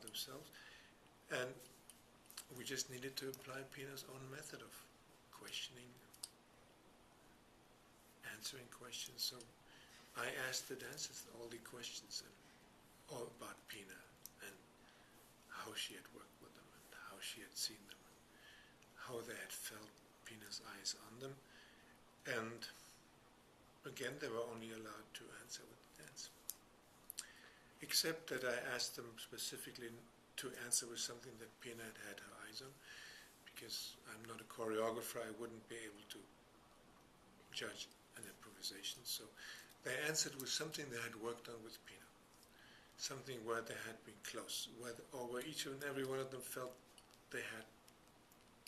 themselves. And we just needed to apply PINA's own method of questioning, answering questions. So I asked the dancers all the questions and all about PINA and how she had worked with them and how she had seen them and how they had felt PINA's eyes on them. And again, they were only allowed to answer with the dance. Except that I asked them specifically to answer with something that PINA had had her eyes on, because I'm not a choreographer, I wouldn't be able to judge an improvisation. So they answered with something they had worked on with PINA, something where they had been close, or where each and every one of them felt they had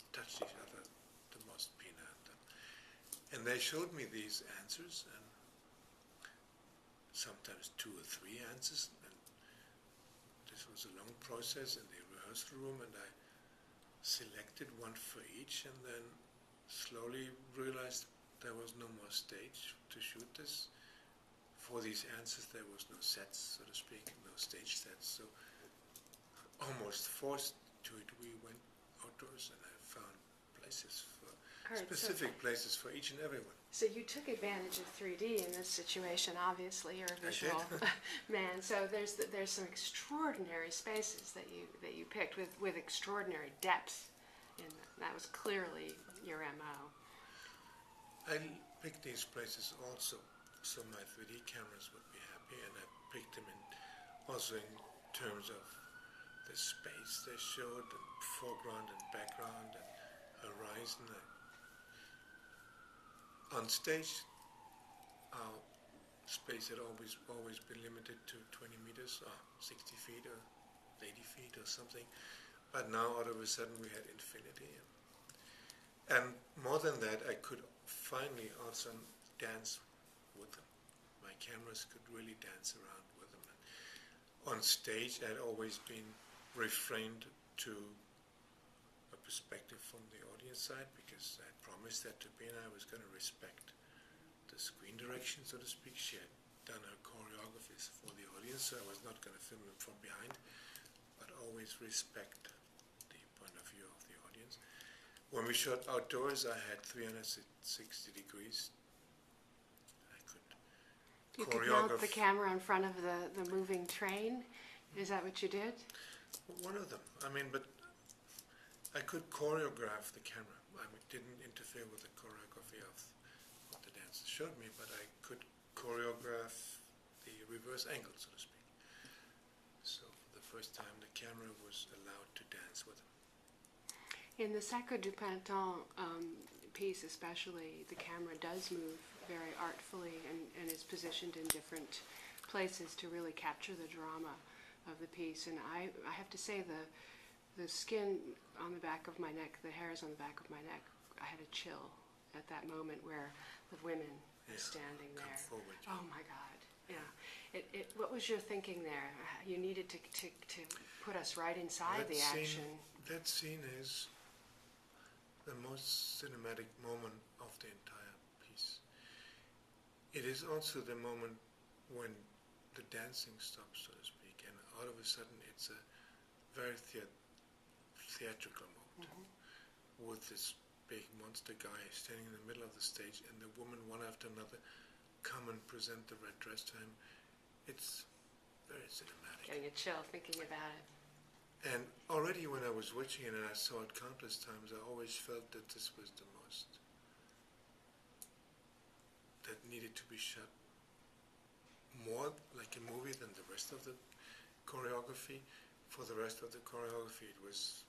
touched each other the most, PINA and them. And they showed me these answers, and sometimes 2 or 3 answers, and this was a long process in the rehearsal room, and I selected one for each, and then slowly realized there was no more stage to shoot this. For these answers there was no sets, so to speak, no stage sets, so almost forced to it, we went outdoors, and I found places for specific places for each and every one. So you took advantage of 3D in this situation. Obviously, you're a visual man. So there's some extraordinary spaces that you picked with extraordinary depth. And that was clearly your MO. I picked these places also so my 3D cameras would be happy, and I picked them also in terms of the space they showed, and foreground and background and horizon. On stage, our space had always been limited to 20 meters, or 60 feet, or 80 feet, or something. But now, all of a sudden, we had infinity. And more than that, I could finally also dance with them. My cameras could really dance around with them. And on stage, I had always been refrained to a perspective from the audience side, because I had promised that to PINA I was going to respect the screen direction, so to speak. She had done her choreographies for the audience, so I was not going to film them from behind, but always respect the point of view of the audience. When we shot outdoors, I had 360 degrees. I could You could mount the camera in front of the moving train? Is that what you did? One of them. I mean, but I could choreograph the camera. I didn't interfere with the choreography of what the dancers showed me, but I could choreograph the reverse angle, so to speak. So for the first time, the camera was allowed to dance with them. In the Sacre du Printemps piece especially, the camera does move very artfully and is positioned in different places to really capture the drama of the piece. And I have to say, the skin on the back of my neck, the hairs on the back of my neck, I had a chill at that moment where the women were standing there. Forward, oh my God, yeah. What was your thinking there? You needed to put us right inside the action. That scene is the most cinematic moment of the entire piece. It is also the moment when the dancing stops, so to speak, and all of a sudden it's a very theatrical moment, with this big monster guy standing in the middle of the stage, and the woman, one after another, come and present the red dress to him. It's very cinematic. Getting a chill thinking about it. And already when I was watching it, and I saw it countless times, I always felt that this was the most that needed to be shot more like a movie than the rest of the choreography. For the rest of the choreography, it was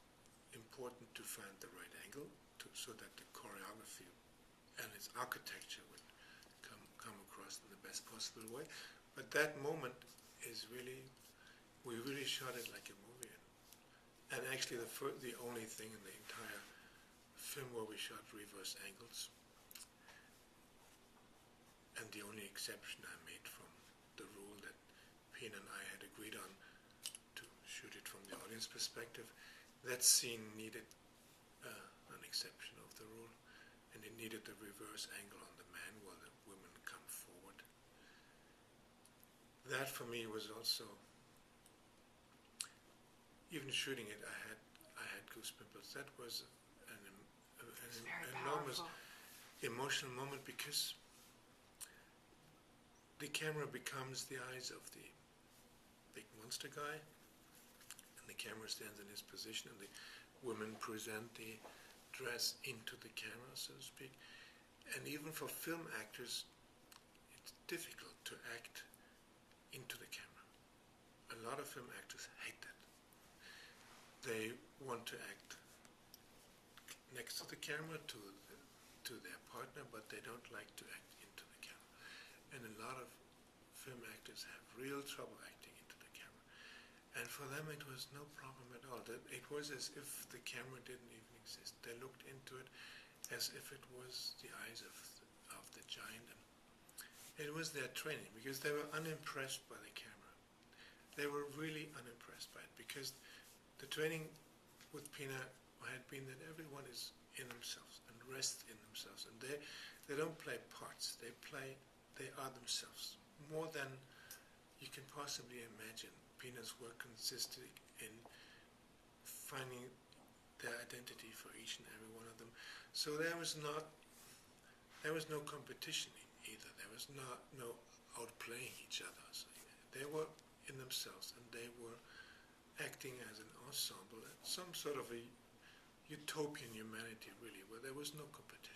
important to find the right angle so that the choreography and its architecture would come across in the best possible way. But that moment is really, we really shot it like a movie. And actually the only thing in the entire film where we shot reverse angles, and the only exception I made from the rule that PINA and I had agreed on to shoot it from the audience perspective, that scene needed an exception of the rule, and it needed the reverse angle on the man while the women come forward. That for me was also even shooting it, I had goosebumps. That was It's an very enormous powerful. emotional moment, because the camera becomes the eyes of the big monster guy, and the camera stands in his position, and the women present the dress into the camera, so to speak. And even for film actors, it's difficult to act into the camera. A lot of film actors hate that. They want to act next to the camera, to their partner, but they don't like to act into the camera. And a lot of film actors have real trouble acting into the camera. And for them it was no problem at all. It was as if the camera didn't even exist. They looked into it as if it was the eyes of the giant. And it was their training, because they were unimpressed by the camera. They were really unimpressed by it, because the training with PINA had been that everyone is in themselves and rests in themselves, and they don't play parts. They are themselves. More than you can possibly imagine, PINA's work consisted in finding their identity for each and every one of them. So there was no competition either. There was no outplaying each other. So they were in themselves, and they were acting as an ensemble, some sort of a utopian humanity, really, where there was no competition.